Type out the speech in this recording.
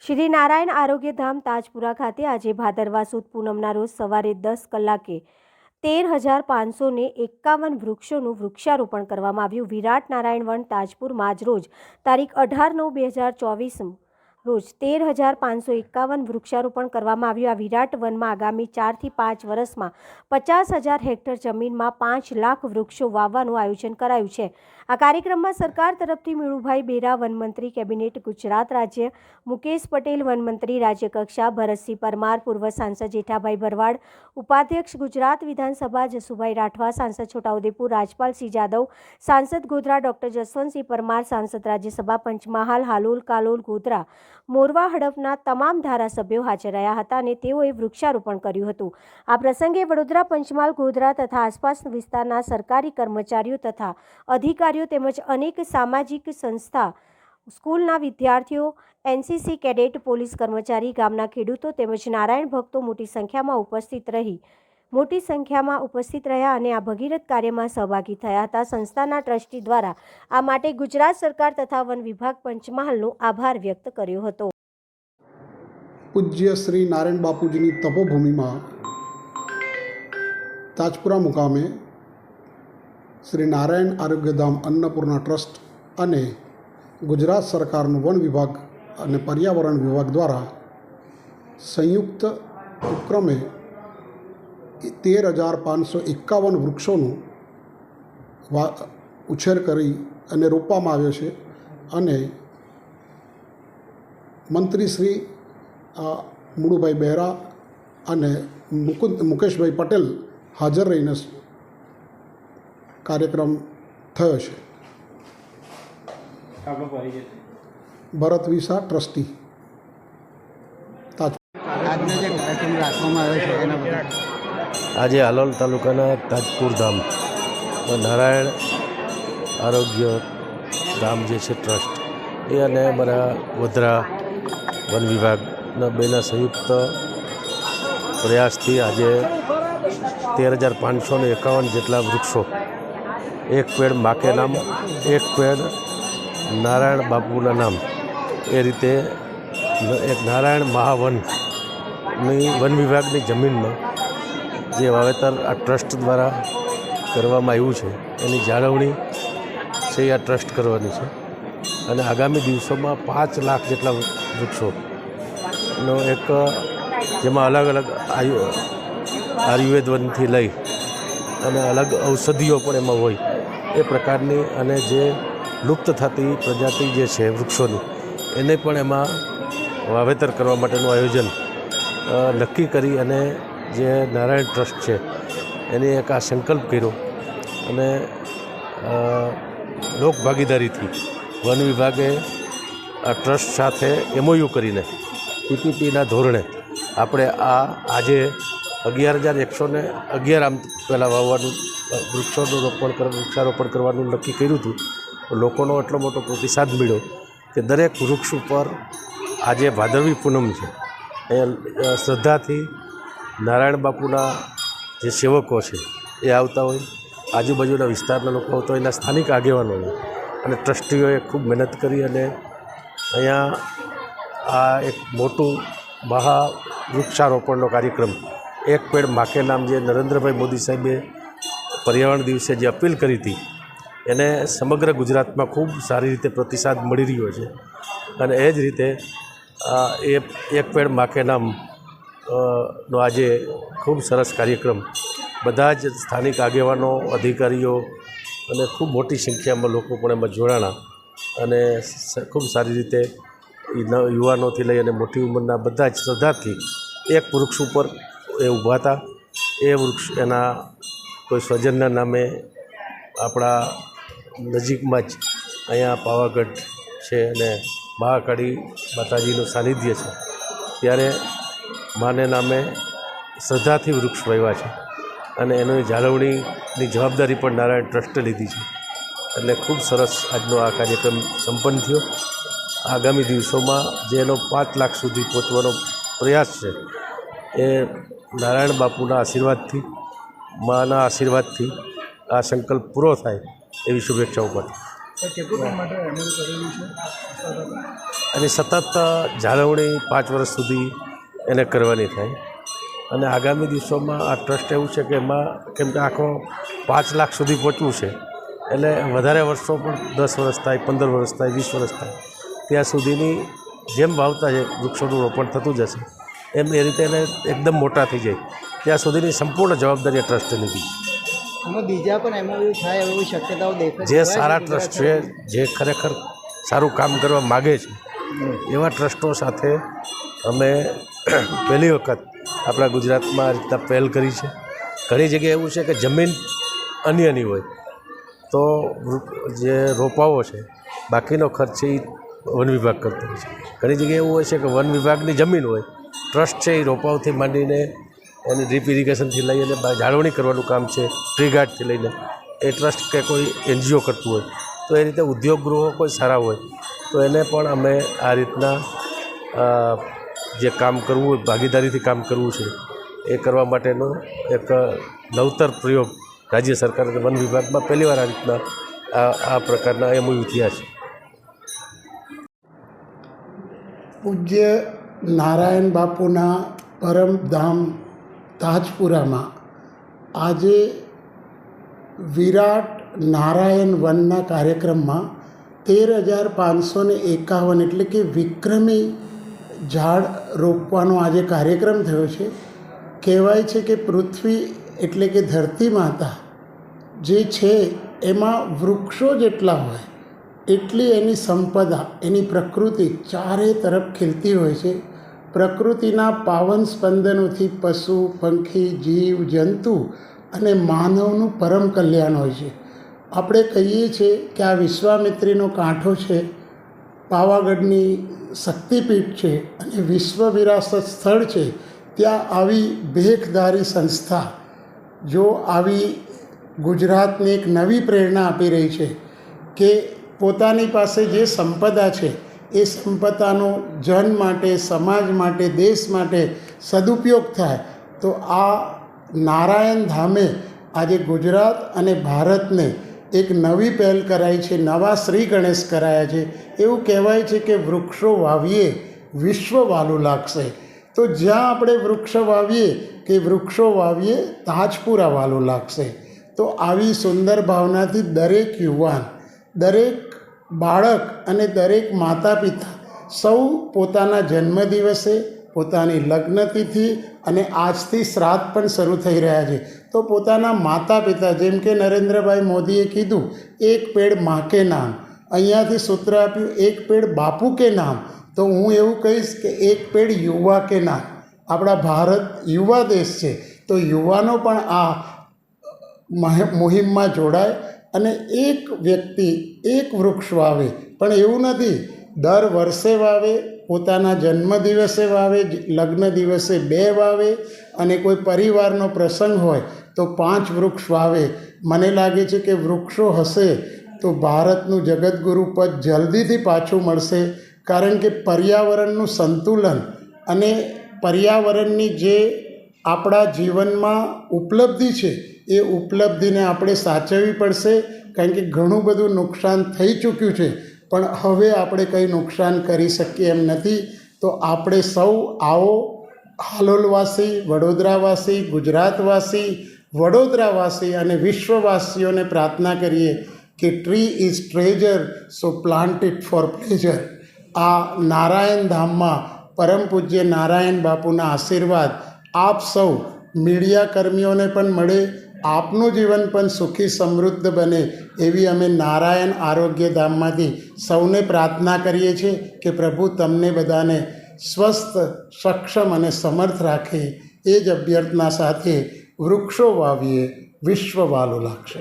શ્રી નારાયણ આરોગ્યધામ તાજપુરા ખાતે આજે ભાદરવા સુદ પૂનમના રોજ સવારે 10 કલાકે 13,551 વૃક્ષોનું વૃક્ષારોપણ કરવામાં આવ્યું। વિરાટ નારાયણ વન તાજપુરમાં આજ રોજ તારીખ 18/9/2024 રોજ 13,551 વૃક્ષારોપણ કરવામાં આવ્યું। આ વિરાટ વનમાં આગામી 4 થી 5 વર્ષમાં 50,000 હેક્ટર જમીનમાં 5 લાખ વૃક્ષો વાવવાનું આયોજન કરાયું છે। આ કાર્યક્રમમાં સરકાર તરફથી મેળુભાઈ બેરા વનમંત્રી કેબિનેટ ગુજરાત રાજ્ય, મુકેશ પટેલ વનમંત્રી રાજ્ય કક્ષા, ભરતસિંહ પરમાર પૂર્વ સાંસદ જેઠાભાઈ ભરવાડ, ઉપાધ્યક્ષ ગુજરાત વિધાનસભા જસુભાઈ રાઠવા, સાંસદ છોટાઉદેપુર રાજપાલસિંહ જાદવ, સાંસદ ગોધરા ડોક્ટર જસવંતસિંહ પરમાર, સાંસદ રાજ્યસભા પંચમહાલ, હાલોલ, કાલોલ, ગોધરા, મોરવા હડફના તમામ ધારાસભ્યો હાજર રહ્યા હતા અને તેઓએ વૃક્ષારોપણ કર્યું હતું। આ પ્રસંગે વડોદરા, પંચમહાલ, ગોધરા તથા આસપાસના વિસ્તારના સરકારી કર્મચારીઓ તથા અધિકારીઓ તેમજ અનેક સામાજિક સંસ્થા, સ્કૂલના વિદ્યાર્થીઓ, એનસીસી કેડેટ, પોલીસ કર્મચારી, ગામના ખેડૂતો તેમજ નારાયણ ભક્તો મોટી સંખ્યામાં ઉપસ્થિત રહ્યા અને આ ભગીરથ કાર્યમાં સહભાગી થયા હતા। સંસ્થાના ટ્રસ્ટી દ્વારા આ માટે ગુજરાત સરકાર તથા વન વિભાગ પંચમહાલનો આભાર વ્યક્ત કર્યો હતો। પૂજ્ય શ્રી નારાયણ બાપુજીની તપોભૂમિમાં તાજપુરા મુકામે શ્રી નારાયણ આરોગ્યધામ અન્નપૂર્ણા ટ્રસ્ટ અને ગુજરાત સરકારનું વન વિભાગ અને પર્યાવરણ વિભાગ દ્વારા સંયુક્ત ઉપક્રમે 13,551 વૃક્ષોનું ઉછેર કરી અને રોપવામાં આવ્યો છે અને મંત્રી શ્રી મુળુભાઈ બેરા અને મુકેશભાઈ પટેલ હાજર રહીને કાર્યક્રમ થયો છે। ભરત વિસા ટ્રસ્ટી આજે હાલોલ તાલુકાના તાજપુર ધામ નારાયણ આરોગ્ય ધામ જે છે ટ્રસ્ટ એ અને અમારા ગોધરા વન વિભાગના બેના સંયુક્ત પ્રયાસથી આજે 13,551 જેટલા વૃક્ષો, એક પેડ માકે નામ, એક પેડ નારાયણ બાપુના નામ, એ રીતે એક નારાયણ મહાવનની વન વિભાગની જમીનમાં જે વાવેતર આ ટ્રસ્ટ દ્વારા કરવામાં આવ્યું છે એની જાળવણી છે આ ટ્રસ્ટ કરવાની છે અને આગામી દિવસોમાં 5 લાખ જેટલા વૃક્ષોનો એક જેમાં અલગ અલગ આયુર્વેદ વનથી લઈ અને અલગ ઔષધિઓ પણ એમાં હોય એ પ્રકારની અને જે લુપ્ત થતી પ્રજાતિ જે છે વૃક્ષોની એને પણ એમાં વાવેતર કરવા માટેનું આયોજન નક્કી કરી અને જે નારાયણ ટ્રસ્ટ છે એની એક આ સંકલ્પ કર્યો અને લોક ભાગીદારીથી વન વિભાગે આ ટ્રસ્ટ સાથે MOU કરીને PPPના ધોરણે આપણે આજે 11,111 આમ પહેલાં વાવવાનું વૃક્ષારોપણ કરવાનું નક્કી કર્યું હતું। લોકોનો એટલો મોટો પ્રતિસાદ મળ્યો કે દરેક વૃક્ષ ઉપર આજે ભાદરવી પૂનમ છે એ શ્રદ્ધાથી નારાયણ બાપુના જે સેવકો છે એ આવતા હોય, આજુબાજુના વિસ્તારના લોકો આવતા હોય, એના સ્થાનિક આગેવાનો હોય અને ટ્રસ્ટીઓએ ખૂબ મહેનત કરી અને અહીંયા આ એક મોટું વૃક્ષારોપણનો કાર્યક્રમ, એક પેડ માકે નામ, જે નરેન્દ્રભાઈ મોદી સાહેબે પર્યાવરણ દિવસે જે અપીલ કરી હતી એને સમગ્ર ગુજરાતમાં ખૂબ સારી રીતે પ્રતિસાદ મળી રહ્યો છે અને એ જ રીતે એક પેડ માકે નામ નો આજે ખૂબ સરસ કાર્યક્રમ બધા જ સ્થાનિક આગેવાનો, અધિકારીઓ અને ખૂબ મોટી સંખ્યામાં લોકો પણ એમાં જોડાણા અને ખૂબ સારી રીતે યુવાનોથી લઈ અને મોટી ઉંમરના બધા જ શ્રદ્ધાથી એક વૃક્ષ ઉપર એ ઊભા હતા। એ વૃક્ષ એના કોઈ સ્વજનના નામે આપણા નજીકમાં જ અહીંયા પાવાગઢ છે અને મહાકાળી માતાજીનું સાનિધ્ય છે ત્યારે માને નામે શ્રદ્ધાથી વૃક્ષ વાવ્યા છે અને એની જાળવણીની જવાબદારી પણ નારાયણ ટ્રસ્ટે લીધી છે એટલે ખૂબ સરસ આજનો આ કાર્યક્રમ સંપન્ન થયો। આગામી દિવસોમાં જેનો 5 લાખ સુધી પહોંચવાનો પ્રયાસ છે એ નારાયણ બાપુના આશીર્વાદથી, માના આશીર્વાદથી આ સંકલ્પ પૂરો થાય એવી શુભેચ્છાઓ પાઠવું। અને સતત જાળવણી 5 વર્ષ સુધી એને કરવાની થાય. અને આગામી દિવસોમાં આ ટ્રસ્ટ એવું છે કે એમાં કેમ કે આખો 5 લાખ સુધી પહોંચવું છે એટલે વધારે વર્ષો પણ 10 વર્ષ થાય, 15 વર્ષ થાય, 20 વર્ષ થાય ત્યાં સુધીની જેમ વાવતા છે વૃક્ષોનું રોપણ થતું જશે એમ એ રીતે એને એકદમ મોટા થઈ જાય ત્યાં સુધીની સંપૂર્ણ જવાબદારી ટ્રસ્ટે લીધી છે. આમાં બીજા પણ એમઓયુ થાય એવી શક્યતાઓ દેખાય જે સારા ટ્રસ્ટ છે, જે ખરેખર સારું કામ કરવા માગે છે એવા ટ્રસ્ટો સાથે અમે પહેલી વખત આપણા ગુજરાતમાં આ રીતના પહેલ કરી છે. ઘણી જગ્યાએ એવું છે કે જમીન અન્યની હોય તો જે રોપાઓ છે બાકીનો ખર્ચ એ વન વિભાગ કરતો હોય છે. ઘણી જગ્યાએ એવું હોય છે કે વન વિભાગની જમીન હોય, ટ્રસ્ટ છે એ રોપાઓથી માંડીને એને ડ્રીપ ઇરિગેશનથી લઈ અને જાળવણી કરવાનું કામ છે, ટ્રી ગાર્ડથી લઈને એ ટ્રસ્ટ કે કોઈ NGO કરતું હોય તો એ રીતે ઉદ્યોગ ગૃહો કોઈ સારા હોય તો એને પણ અમે આ રીતના જે કામ કરવું હોય, ભાગીદારીથી કામ કરવું છે એ કરવા માટેનો એક નવતર પ્રયોગ રાજ્ય સરકાર અને વન વિભાગમાં પહેલીવાર આ રીતના આ પ્રકારના MOU થયા છે. પૂજ્ય નારાયણ બાપુના પરમધામ તાજપુરામાં આજે વિરાટ નારાયણ વનના કાર્યક્રમમાં 13,551 એટલે કે વિક્રમી ઝાડ રોપવાનો આજે કાર્યક્રમ થયો છે. કહેવાય છે કે પૃથ્વી એટલે કે ધરતી માતા જે છે એમાં વૃક્ષો જેટલા હોય એટલી એની સંપદા, એની પ્રકૃતિ ચારે તરફ ખીલતી હોય છે. પ્રકૃતિના પાવન સ્પંદનોથી પશુ, પંખી, જીવ, જંતુ અને માનવનું પરમ કલ્યાણ હોય છે. આપણે કહીએ છીએ કે આ વિશ્વામિત્રીનો કાંઠો છે, પાવાગઢની શક્તિપીઠ છે અને વિશ્વ વિરાસત સ્થળ છે. ત્યાં આવી ભેખધારી સંસ્થા જો આવી ગુજરાતને એક નવી પ્રેરણા આપી રહી છે કે પોતાની પાસે જે સંપદા છે એ સંપદાનો જન માટે, સમાજ માટે, દેશ માટે સદુપયોગ થાય તો આ નારાયણ ધામે આજે ગુજરાત અને ભારતને એક નવી પહેલ કરાઈ છે, નવા શ્રી ગણેશ કરાયા છે. એવું કહેવાય છે કે વૃક્ષો વાવીએ વિશ્વ વાલું લાગશે. તો જ્યાં આપણે વૃક્ષ વાવીએ કે વૃક્ષો વાવીએ તાજપુરા વાલું લાગશે. તો આવી સુંદર ભાવનાથી દરેક યુવાન, દરેક બાળક અને દરેક માતા પિતા સૌ પોતાના જન્મદિવસે, પોતાની લગ્નતિથિ અને આજથી શ્રાદ્ધ પણ શરૂ થઈ રહ્યા છે તો પોતાના માતા પિતા, જેમ કે નરેન્દ્રભાઈ મોદીએ કીધું એક પેડ માં કે નામ, અહીંયાથી સૂત્ર આપ્યું એક પેડ બાપુ કે નામ, તો હું એવું કહીશ કે એક પેડ યુવા કે નામ. આપણા ભારત યુવા દેશ છે તો યુવાનો પણ આ મુહિમમાં જોડાય અને એક વ્યક્તિ એક વૃક્ષ વાવે. પણ એવું નથી દર વર્ષે વાવે, પોતાના જન્મદિવસે વાવે, લગ્ન દિવસે 2 વાવે અને કોઈ પરિવારનો પ્રસંગ હોય તો 5 વૃક્ષ વાવે. મને લાગે છે કે વૃક્ષો હશે તો ભારતનું જગતગુરુ પદ જલ્દીથી પાછું મળશે. કારણ કે પર્યાવરણનું સંતુલન અને પર્યાવરણની જે આપણા જીવનમાં ઉપલબ્ધિ છે એ ઉપલબ્ધિને આપણે સાચવવી પડશે. કારણ કે ઘણું બધું નુકસાન થઈ ચૂક્યું છે પણ હવે આપણે કંઈ નુકસાન કરી શકીએ એમ નથી. તો આપણે સૌ આવો હાલોલવાસી, વડોદરાવાસી, ગુજરાતવાસી, વડોદરાવાસી અને વિશ્વવાસીઓને પ્રાર્થના કરીએ કે tree is treasure so plant it for pleasure. આ નારાયણ ધામમાં પરમ પૂજ્ય નારાયણ બાપુના આશીર્વાદ આપ સૌ મીડિયા કર્મીઓને પણ મળે, આપનું જીવન પણ સુખી સમૃદ્ધ બને એવી અમે નારાયણ આરોગ્ય ધામમાંથી સૌને પ્રાર્થના કરીએ છીએ કે પ્રભુ તમને બધાને સ્વસ્થ, સક્ષમ અને સમર્થ રાખે. એ જ અભ્યર્થના સાથે વૃક્ષો વાવીએ વિશ્વ વાલું લાગશે.